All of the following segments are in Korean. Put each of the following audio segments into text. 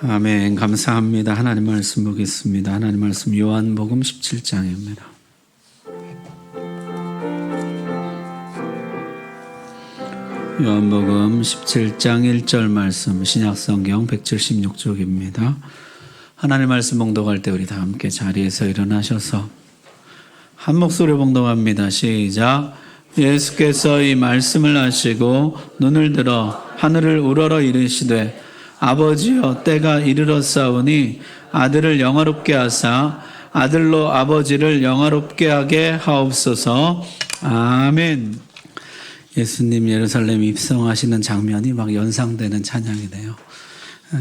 아멘. 감사합니다. 하나님 말씀 보겠습니다. 하나님 말씀 요한복음 17장입니다. 요한복음 17장 1절 말씀, 신약성경 176쪽입니다. 하나님 말씀 봉독할 때 우리 다 함께 자리에서 일어나셔서 한 목소리로 봉독합니다. 시작. 예수께서 이 말씀을 하시고 눈을 들어 하늘을 우러러 이르시되 아버지여 때가 이르렀사오니 아들을 영화롭게 하사 아들로 아버지를 영화롭게 하게 하옵소서. 아멘. 예수님 예루살렘 입성하시는 장면이 막 연상되는 찬양이네요.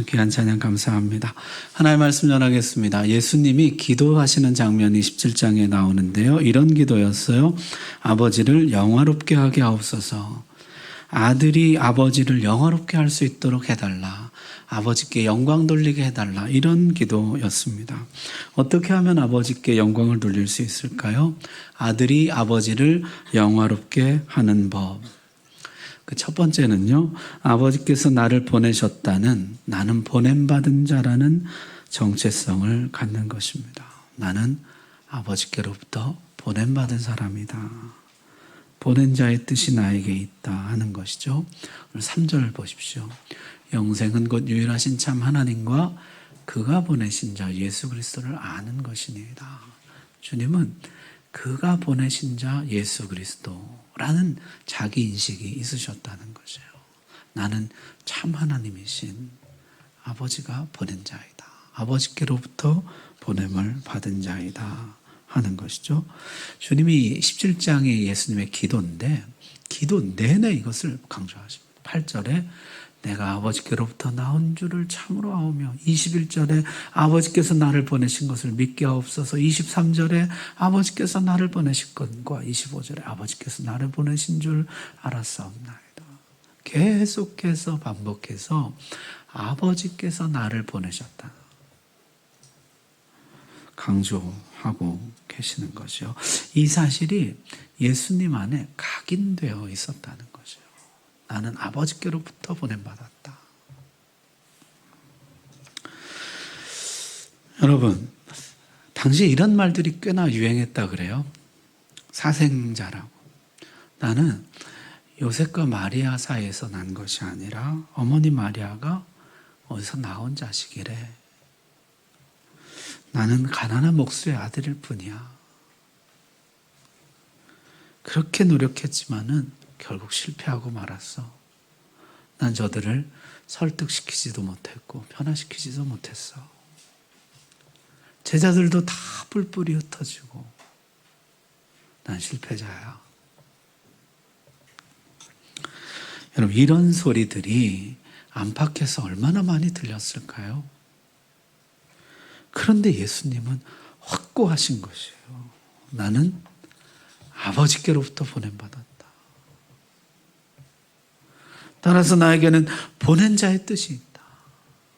귀한 찬양 감사합니다. 하나님의 말씀 전하겠습니다. 예수님이 기도하시는 장면이 17장에 나오는데요. 이런 기도였어요. 아버지를 영화롭게 하게 하옵소서. 아들이 아버지를 영화롭게 할 수 있도록 해달라. 아버지께 영광 돌리게 해달라. 이런 기도였습니다. 어떻게 하면 아버지께 영광을 돌릴 수 있을까요? 아들이 아버지를 영화롭게 하는 법. 그 첫 번째는요, 아버지께서 나를 보내셨다는, 나는 보냄받은 자라는 정체성을 갖는 것입니다. 나는 아버지께로부터 보냄받은 사람이다. 보낸 자의 뜻이 나에게 있다 하는 것이죠. 오늘 3절 보십시오. 영생은 곧 유일하신 참 하나님과 그가 보내신 자 예수 그리스도를 아는 것이니이다. 주님은 그가 보내신 자 예수 그리스도라는 자기 인식이 있으셨다는 것이에요. 나는 참 하나님이신 아버지가 보낸 자이다. 아버지께로부터 보냄을 받은 자이다 하는 것이죠. 주님이 17장의 예수님의 기도인데 기도 내내 이것을 강조하십니다. 8절에 내가 아버지께로부터 나온 줄을 참으로 아오며, 21절에 아버지께서 나를 보내신 것을 믿게 하옵소서, 23절에 아버지께서 나를 보내신 것과 25절에 아버지께서 나를 보내신 줄 알았사옵나이다. 계속해서 반복해서 아버지께서 나를 보내셨다 강조하고 계시는 것이요. 이 사실이 예수님 안에 각인되어 있었다는 것이에요. 나는 아버지께로부터 보냄받았다. 여러분, 당시 이런 말들이 꽤나 유행했다 그래요. 사생자라고. 나는 요셉과 마리아 사이에서 난 것이 아니라 어머니 마리아가 어디서 나온 자식이래. 나는 가난한 목수의 아들일 뿐이야. 그렇게 노력했지만은 결국 실패하고 말았어. 난 저들을 설득시키지도 못했고 변화시키지도 못했어. 제자들도 다 뿔뿔이 흩어지고 난 실패자야. 여러분, 이런 소리들이 안팎에서 얼마나 많이 들렸을까요? 그런데 예수님은 확고하신 것이에요. 나는 아버지께로부터 보냄받았다. 따라서 나에게는 보낸 자의 뜻이 있다.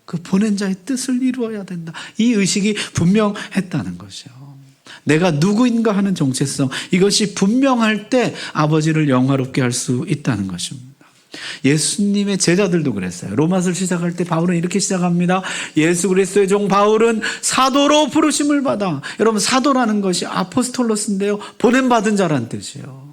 그 보낸 자의 뜻을 이루어야 된다. 이 의식이 분명했다는 것이요. 내가 누구인가 하는 정체성, 이것이 분명할 때 아버지를 영화롭게 할 수 있다는 것입니다. 예수님의 제자들도 그랬어요. 로마서를 시작할 때 바울은 이렇게 시작합니다. 예수 그리스도의 종 바울은 사도로 부르심을 받아. 여러분, 사도라는 것이 아포스톨로스인데요, 보냄받은 자란 뜻이에요.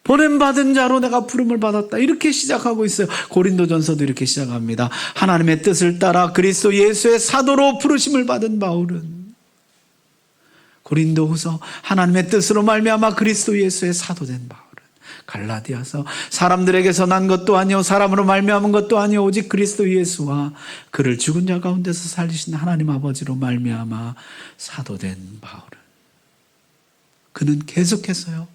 보냄받은 자로 내가 부름을 받았다. 이렇게 시작하고 있어요. 고린도전서도 이렇게 시작합니다. 하나님의 뜻을 따라 그리스도 예수의 사도로 부르심을 받은 바울은, 고린도후서 하나님의 뜻으로 말미암아 그리스도 예수의 사도된 바울은, 갈라디아서 사람들에게서 난 것도 아니요 사람으로 말미암은 것도 아니요 오직 그리스도 예수와 그를 죽은 자 가운데서 살리신 하나님 아버지로 말미암아 사도된 바울은, 그는 계속해서요,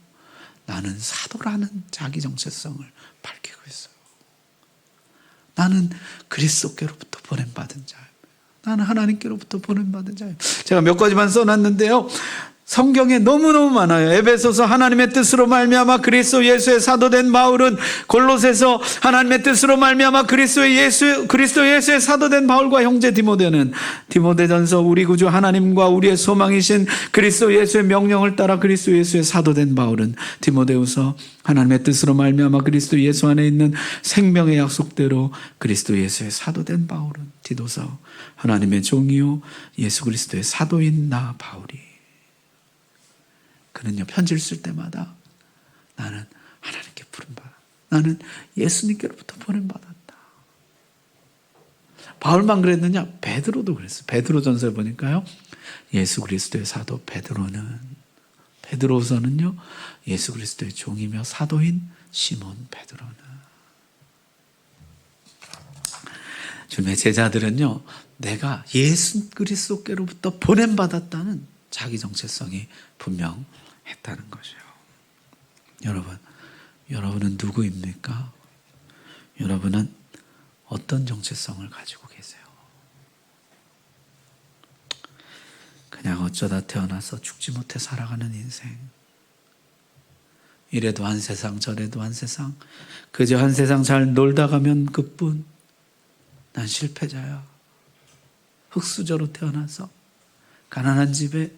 나는 사도라는 자기 정체성을 밝히고 있어요. 나는 그리스도께로부터 보냄받은 자예요. 나는 하나님께로부터 보냄받은 자예요. 제가 몇 가지만 써놨는데요. 성경에 너무너무 많아요. 에베소서 하나님의 뜻으로 말미암아 그리스도 예수의 사도된 바울은, 골로새서 하나님의 뜻으로 말미암아 그리스도 예수의 사도된 바울과 형제 디모데는, 디모데전서 우리 구주 하나님과 우리의 소망이신 그리스도 예수의 명령을 따라 그리스도 예수의 사도된 바울은, 디모데후서 하나님의 뜻으로 말미암아 그리스도 예수 안에 있는 생명의 약속대로 그리스도 예수의 사도된 바울은, 디도서 하나님의 종이요 예수 그리스도의 사도인 나 바울이. 그는요, 편지를 쓸 때마다 나는 하나님께 부름받았다. 나는 예수님께로부터 보냄받았다. 바울만 그랬느냐? 베드로도 그랬어요. 베드로전서에 보니까요, 예수 그리스도의 사도 베드로서는요, 예수 그리스도의 종이며 사도인 시몬 베드로는. 주님의 제자들은요, 내가 예수 그리스도께로부터 보냄받았다는 자기 정체성이 분명했다는 것이요. 여러분은 누구입니까? 여러분은 어떤 정체성을 가지고 계세요? 그냥 어쩌다 태어나서 죽지 못해 살아가는 인생. 이래도 한 세상 저래도 한 세상, 그저 한 세상 잘 놀다 가면 그뿐. 난 실패자야. 흙수저로 태어나서 가난한 집에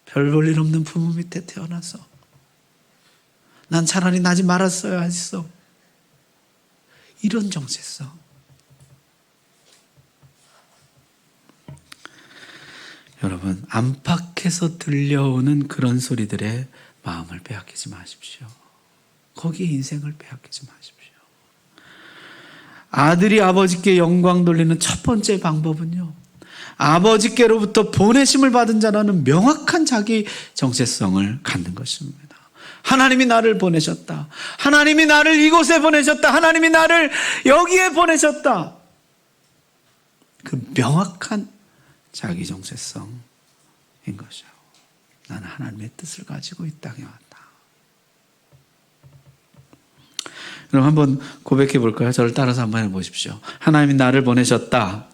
별 볼 일 없는 부모 밑에 태어나서 난 차라리 나지 말았어야 했어. 이런 정체성. 여러분, 안팎에서 들려오는 그런 소리들에 마음을 빼앗기지 마십시오. 거기에 인생을 빼앗기지 마십시오. 아들이 아버지께 영광 돌리는 첫 번째 방법은요, 아버지께로부터 보내심을 받은 자라는 명확한 자기 정체성을 갖는 것입니다. 하나님이 나를 보내셨다. 하나님이 나를 이곳에 보내셨다. 하나님이 나를 여기에 보내셨다. 그 명확한 자기 정체성인 것이요. 나는 하나님의 뜻을 가지고 이 땅에 왔다. 그럼 한번 고백해 볼까요? 저를 따라서 한번 해보십시오. 하나님이 나를 보내셨다.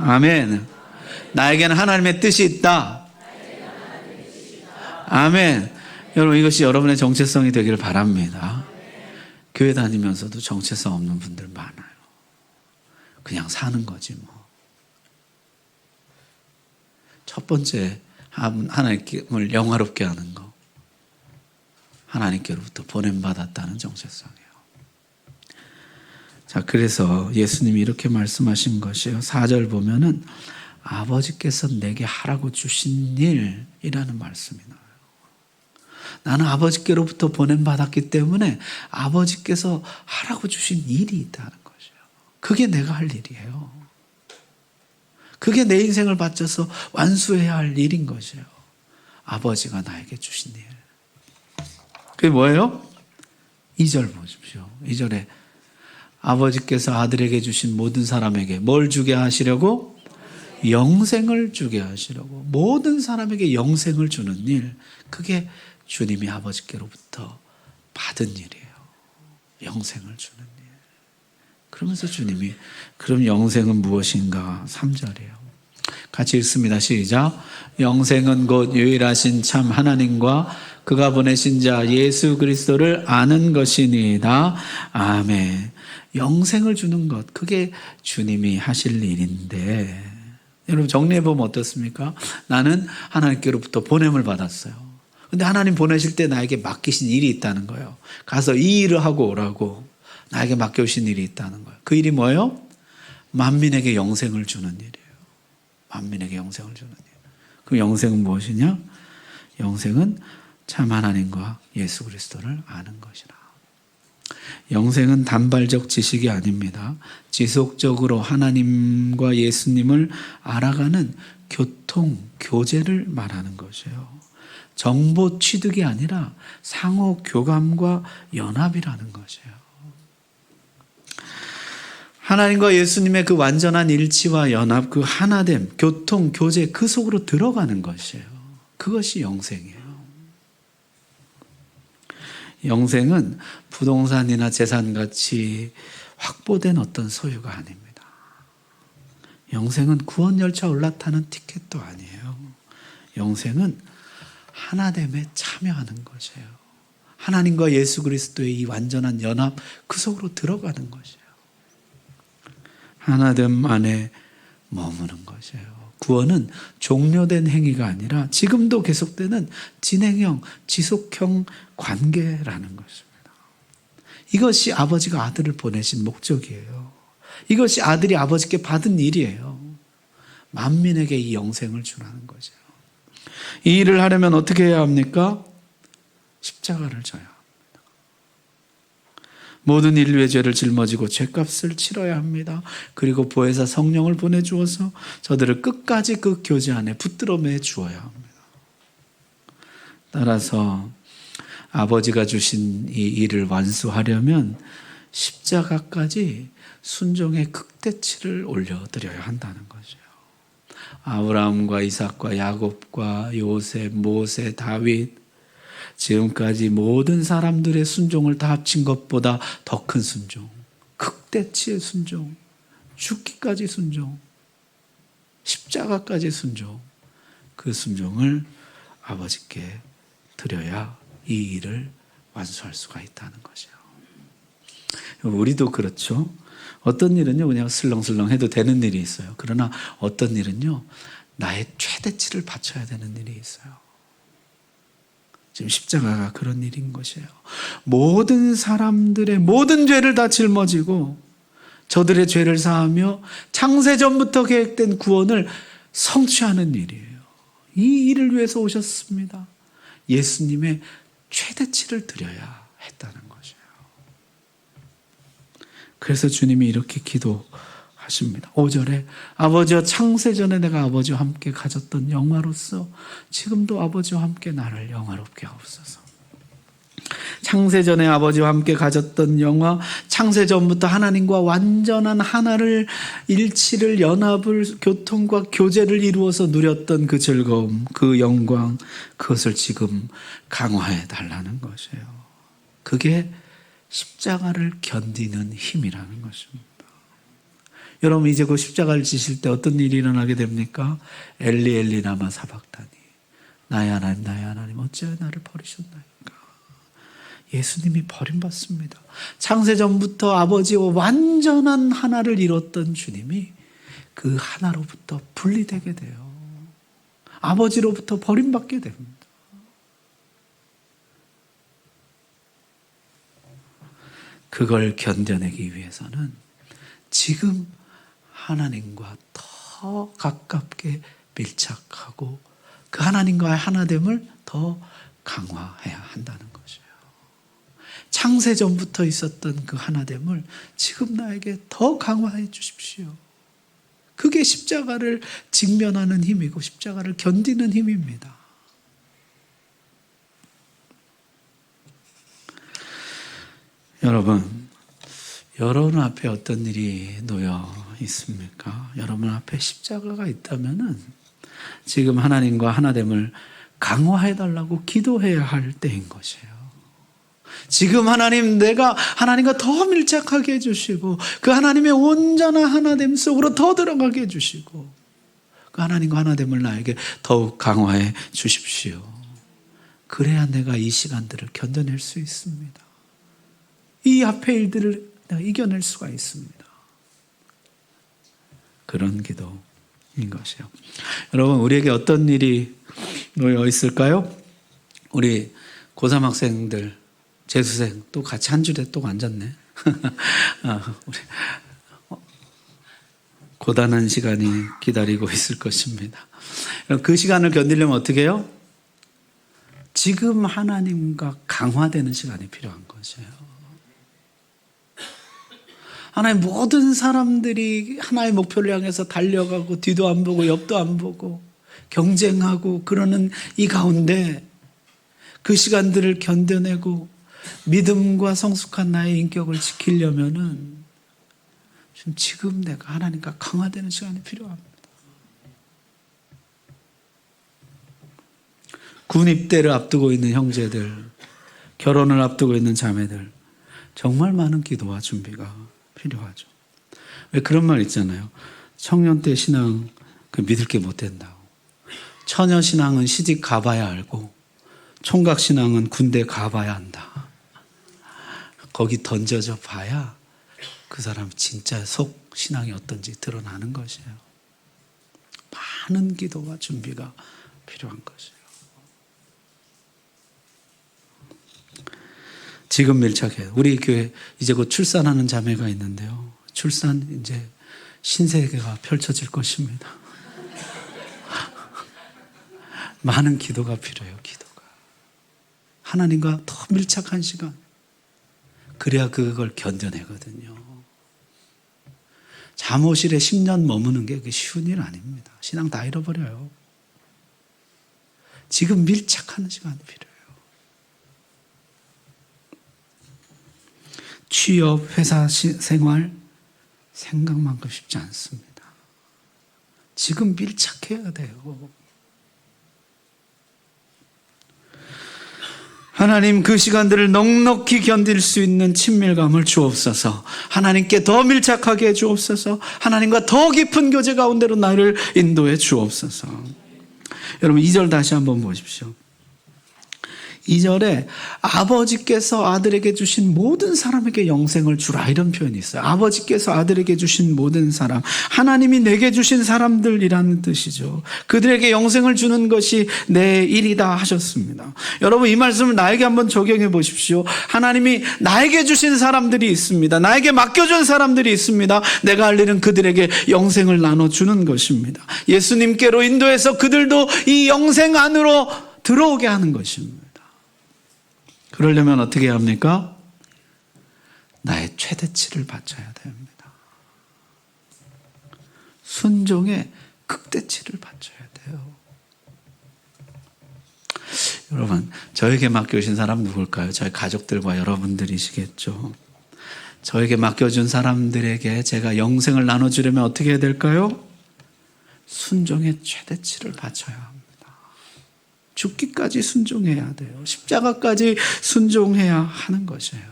아멘. 나에게는 하나님의 뜻이 있다. 아멘. 여러분, 이것이 여러분의 정체성이 되기를 바랍니다. 교회 다니면서도 정체성 없는 분들 많아요. 그냥 사는 거지 뭐. 첫 번째, 하나님을 영화롭게 하는 거. 하나님께로부터 보냄받았다는 정체성이에요. 자, 그래서 예수님이 이렇게 말씀하신 것이에요. 4절 보면은 아버지께서 내게 하라고 주신 일이라는 말씀이 나와요. 나는 아버지께로부터 보냄받았기 때문에 아버지께서 하라고 주신 일이 있다는 것이에요. 그게 내가 할 일이에요. 그게 내 인생을 바쳐서 완수해야 할 일인 것이에요. 아버지가 나에게 주신 일. 그게 뭐예요? 2절 보십시오. 2절에 아버지께서 아들에게 주신 모든 사람에게 뭘 주게 하시려고? 영생을 주게 하시려고. 모든 사람에게 영생을 주는 일. 그게 주님이 아버지께로부터 받은 일이에요. 영생을 주는 일. 그러면서 주님이 그럼 영생은 무엇인가? 3절이에요. 같이 읽습니다. 시작. 영생은 곧 유일하신 참 하나님과 그가 보내신 자 예수 그리스도를 아는 것이니이다. 아멘. 영생을 주는 것, 그게 주님이 하실 일인데, 여러분 정리해보면 어떻습니까? 나는 하나님께로부터 보냄을 받았어요. 근데 하나님 보내실 때 나에게 맡기신 일이 있다는 거예요. 가서 이 일을 하고 오라고 나에게 맡겨주신 일이 있다는 거예요. 그 일이 뭐예요? 만민에게 영생을 주는 일이에요. 만민에게 영생을 주는 일. 그럼 영생은 무엇이냐? 영생은 참 하나님과 예수 그리스도를 아는 것이라. 영생은 단발적 지식이 아닙니다. 지속적으로 하나님과 예수님을 알아가는 교제를 말하는 것이에요. 정보 취득이 아니라 상호 교감과 연합이라는 것이에요. 하나님과 예수님의 그 완전한 일치와 연합, 그 하나됨, 교통, 교제, 그 속으로 들어가는 것이에요. 그것이 영생이에요. 영생은 부동산이나 재산같이 확보된 어떤 소유가 아닙니다. 영생은 구원 열차 올라타는 티켓도 아니에요. 영생은 하나됨에 참여하는 것이에요. 하나님과 예수 그리스도의 이 완전한 연합, 그 속으로 들어가는 것이에요. 하나됨 안에 머무는 것이에요. 구원은 종료된 행위가 아니라 지금도 계속되는 진행형, 지속형 관계라는 것입니다. 이것이 아버지가 아들을 보내신 목적이에요. 이것이 아들이 아버지께 받은 일이에요. 만민에게 이 영생을 주라는 거죠. 이 일을 하려면 어떻게 해야 합니까? 십자가를 져야 합니다. 모든 인류의 죄를 짊어지고 죄값을 치러야 합니다. 그리고 보혜사 성령을 보내주어서 저들을 끝까지 그 교제 안에 붙들어 매 주어야 합니다. 따라서 아버지가 주신 이 일을 완수하려면 십자가까지 순종의 극대치를 올려드려야 한다는 거죠. 아브라함과 이삭과 야곱과 요셉, 모세, 다윗, 지금까지 모든 사람들의 순종을 다 합친 것보다 더 큰 순종, 극대치의 순종, 죽기까지 순종, 십자가까지 순종, 그 순종을 아버지께 드려야 이 일을 완수할 수가 있다는 것이에요. 우리도 그렇죠. 어떤 일은요 그냥 슬렁슬렁 해도 되는 일이 있어요. 그러나 어떤 일은요 나의 최대치를 바쳐야 되는 일이 있어요. 지금 십자가가 그런 일인 것이에요. 모든 사람들의 모든 죄를 다 짊어지고 저들의 죄를 사하며 창세전부터 계획된 구원을 성취하는 일이에요. 이 일을 위해서 오셨습니다. 예수님의 최대치를 드려야 했다는 것이에요. 그래서 주님이 이렇게 기도하십니다. 5절에 아버지와 창세전에 내가 아버지와 함께 가졌던 영화로서 지금도 아버지와 함께 나를 영화롭게 하옵소서. 창세전에 아버지와 함께 가졌던 영화, 창세전부터 하나님과 완전한 하나를, 일치를, 연합을, 교통과 교제를 이루어서 누렸던 그 즐거움, 그 영광, 그것을 지금 강화해 달라는 것이에요. 그게 십자가를 견디는 힘이라는 것입니다. 여러분 이제 그 십자가를 지실 때 어떤 일이 일어나게 됩니까? 엘리 엘리 라마 사박다니, 나의 하나님 어찌하여 나를 버리셨나이까. 예수님이 버림받습니다. 창세전부터 아버지와 완전한 하나를 이뤘던 주님이 그 하나로부터 분리되게 돼요. 아버지로부터 버림받게 됩니다. 그걸 견뎌내기 위해서는 지금 하나님과 더 가깝게 밀착하고 그 하나님과의 하나됨을 더 강화해야 한다는 것이에요. 창세전부터 있었던 그 하나됨을 지금 나에게 더 강화해 주십시오. 그게 십자가를 직면하는 힘이고 십자가를 견디는 힘입니다. 여러분 앞에 어떤 일이 놓여 있습니까? 여러분 앞에 십자가가 있다면은 지금 하나님과 하나됨을 강화해 달라고 기도해야 할 때인 것이에요. 지금 하나님, 내가 하나님과 더 밀착하게 해주시고 그 하나님의 온전한 하나됨 속으로 더 들어가게 해주시고 그 하나님과 하나됨을 나에게 더욱 강화해 주십시오. 그래야 내가 이 시간들을 견뎌낼 수 있습니다. 이 앞의 일들을 내가 이겨낼 수가 있습니다. 그런 기도인 것이에요. 여러분, 우리에게 어떤 일이 놓여 있을까요? 우리 고3 학생들, 재수생 또 같이 한 줄에 또 앉았네. 우리 고단한 시간이 기다리고 있을 것입니다. 그 시간을 견디려면 어떻게 해요? 지금 하나님과 강화되는 시간이 필요한 것이에요. 하나님, 모든 사람들이 하나의 목표를 향해서 달려가고 뒤도 안 보고 옆도 안 보고 경쟁하고 그러는 이 가운데 그 시간들을 견뎌내고 믿음과 성숙한 나의 인격을 지키려면은 지금 내가 하나님과 강화되는 시간이 필요합니다. 군 입대를 앞두고 있는 형제들, 결혼을 앞두고 있는 자매들, 정말 많은 기도와 준비가 필요하죠. 왜 그런 말 있잖아요. 청년 때 신앙 믿을 게 못 된다고. 처녀신앙은 시집 가봐야 알고 총각신앙은 군대 가봐야 한다. 거기 던져져 봐야 그 사람 진짜 속 신앙이 어떤지 드러나는 것이에요. 많은 기도와 준비가 필요한 것이에요. 지금 밀착해요. 우리 교회 이제 곧 출산하는 자매가 있는데요. 출산 이제 신세계가 펼쳐질 것입니다. 많은 기도가 필요해요. 기도가. 하나님과 더 밀착한 시간. 그래야 그걸 견뎌내거든요. 잠옷실에 10년 머무는 게 그게 쉬운 일 아닙니다. 신앙 다 잃어버려요. 지금 밀착하는 시간이 필요해요. 취업, 회사 생활 생각만큼 쉽지 않습니다. 지금 밀착해야 돼요. 하나님 그 시간들을 넉넉히 견딜 수 있는 친밀감을 주옵소서. 하나님께 더 밀착하게 해주옵소서. 하나님과 더 깊은 교제 가운데로 나를 인도해 주옵소서. 여러분 2절 다시 한번 보십시오. 2절에 아버지께서 아들에게 주신 모든 사람에게 영생을 주라 이런 표현이 있어요. 아버지께서 아들에게 주신 모든 사람, 하나님이 내게 주신 사람들이라는 뜻이죠. 그들에게 영생을 주는 것이 내 일이다 하셨습니다. 여러분 이 말씀을 나에게 한번 적용해 보십시오. 하나님이 나에게 주신 사람들이 있습니다. 나에게 맡겨준 사람들이 있습니다. 내가 할 일은 그들에게 영생을 나눠주는 것입니다. 예수님께로 인도해서 그들도 이 영생 안으로 들어오게 하는 것입니다. 그러려면 어떻게 해야 합니까? 나의 최대치를 바쳐야 됩니다. 순종의 극대치를 바쳐야 돼요. 여러분, 저에게 맡겨주신 사람 누굴까요? 저희 가족들과 여러분들이시겠죠. 저에게 맡겨준 사람들에게 제가 영생을 나눠주려면 어떻게 해야 될까요? 순종의 최대치를 바쳐야 합니다. 죽기까지 순종해야 돼요. 십자가까지 순종해야 하는 것이에요.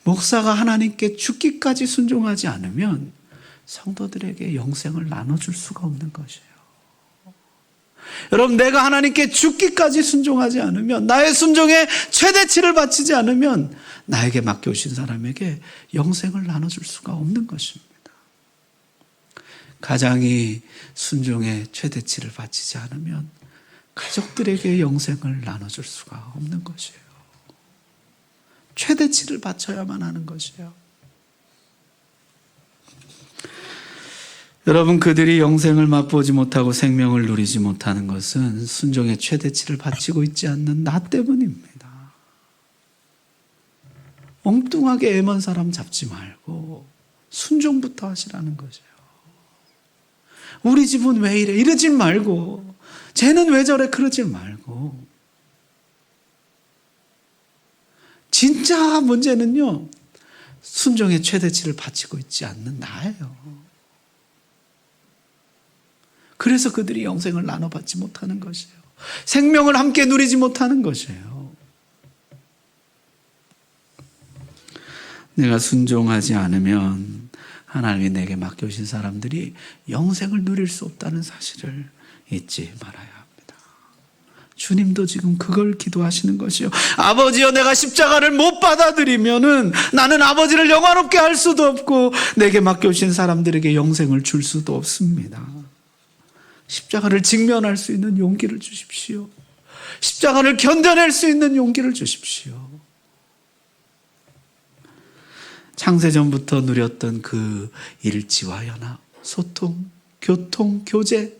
목사가 하나님께 죽기까지 순종하지 않으면 성도들에게 영생을 나눠줄 수가 없는 것이에요. 여러분, 내가 하나님께 죽기까지 순종하지 않으면, 나의 순종에 최대치를 바치지 않으면 나에게 맡겨주신 사람에게 영생을 나눠줄 수가 없는 것입니다. 가장이 순종의 최대치를 바치지 않으면 가족들에게 영생을 나눠줄 수가 없는 것이에요. 최대치를 바쳐야만 하는 것이에요. 여러분, 그들이 영생을 맛보지 못하고 생명을 누리지 못하는 것은 순종의 최대치를 바치고 있지 않는 나 때문입니다. 엉뚱하게 애먼 사람 잡지 말고 순종부터 하시라는 거죠. 우리 집은 왜 이래? 이러지 말고, 쟤는 왜 저래? 그러지 말고. 진짜 문제는요, 순종의 최대치를 바치고 있지 않는 나예요. 그래서 그들이 영생을 나눠받지 못하는 것이에요. 생명을 함께 누리지 못하는 것이에요. 내가 순종하지 않으면 하나님이 내게 맡겨주신 사람들이 영생을 누릴 수 없다는 사실을 잊지 말아야 합니다. 주님도 지금 그걸 기도하시는 것이요. 아버지여, 내가 십자가를 못 받아들이면은 나는 아버지를 영화롭게 할 수도 없고 내게 맡겨주신 사람들에게 영생을 줄 수도 없습니다. 십자가를 직면할 수 있는 용기를 주십시오. 십자가를 견뎌낼 수 있는 용기를 주십시오. 창세전부터 누렸던 그 일치와 연합, 소통, 교통, 교제,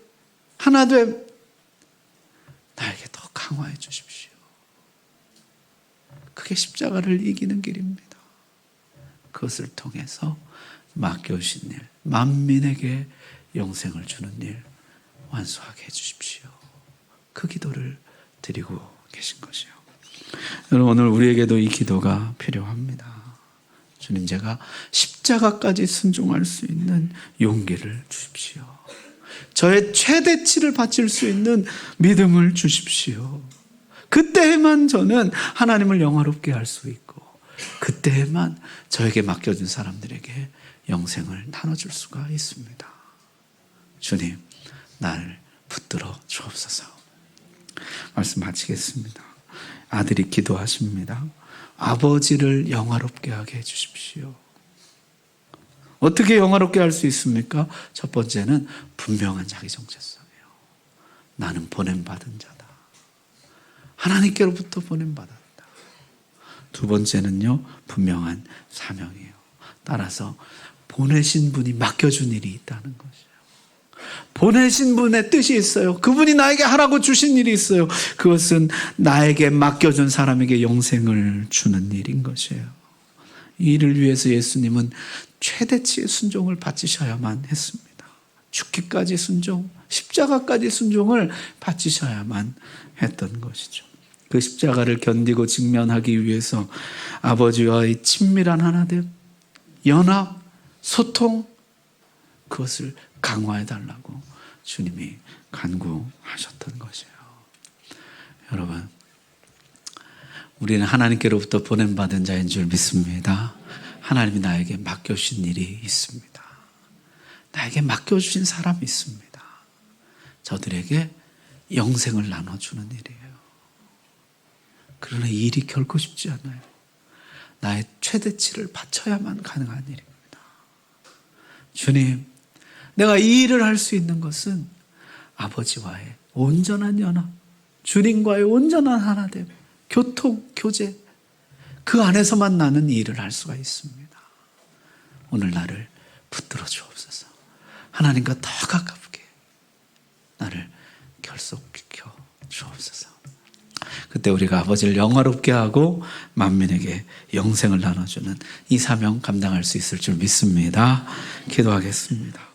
하나됨, 나에게 더 강화해 주십시오. 그게 십자가를 이기는 길입니다. 그것을 통해서 맡겨주신 일, 만민에게 영생을 주는 일 완수하게 해 주십시오. 그 기도를 드리고 계신 것이요. 여러분, 오늘 우리에게도 이 기도가 필요합니다. 주님, 제가 십자가까지 순종할 수 있는 용기를 주십시오. 저의 최대치를 바칠 수 있는 믿음을 주십시오. 그때에만 저는 하나님을 영화롭게 할 수 있고, 그때에만 저에게 맡겨준 사람들에게 영생을 나눠줄 수가 있습니다. 주님, 나를 붙들어 주옵소서. 말씀 마치겠습니다. 아들이 기도하십니다. 아버지를 영화롭게 하게 해주십시오. 어떻게 영화롭게 할 수 있습니까? 첫 번째는 분명한 자기 정체성이에요. 나는 보냄받은 자다. 하나님께로부터 보냄받았다. 두 번째는요, 분명한 사명이에요. 따라서 보내신 분이 맡겨준 일이 있다는 것이에요. 보내신 분의 뜻이 있어요. 그분이 나에게 하라고 주신 일이 있어요. 그것은 나에게 맡겨준 사람에게 영생을 주는 일인 것이에요. 이 일을 위해서 예수님은 최대치의 순종을 바치셔야만 했습니다. 죽기까지 순종, 십자가까지 순종을 바치셔야만 했던 것이죠. 그 십자가를 견디고 직면하기 위해서 아버지와의 친밀한 하나됨, 연합, 소통, 그것을 강화해달라고 주님이 간구하셨던 것이에요. 여러분, 우리는 하나님께로부터 보냄받은 자인 줄 믿습니다. 하나님이 나에게 맡겨주신 일이 있습니다. 나에게 맡겨주신 사람이 있습니다. 저들에게 영생을 나눠주는 일이에요. 그러나 이 일이 결코 쉽지 않아요. 나의 최대치를 바쳐야만 가능한 일입니다. 주님, 내가 이 일을 할 수 있는 것은 아버지와의 온전한 연합, 주님과의 온전한 하나됨, 교통, 교제, 그 안에서만 나는 이 일을 할 수가 있습니다. 오늘 나를 붙들어 주옵소서. 하나님과 더 가깝게 나를 결속시켜 주옵소서. 그때 우리가 아버지를 영화롭게 하고 만민에게 영생을 나눠주는 이 사명 감당할 수 있을 줄 믿습니다. 기도하겠습니다.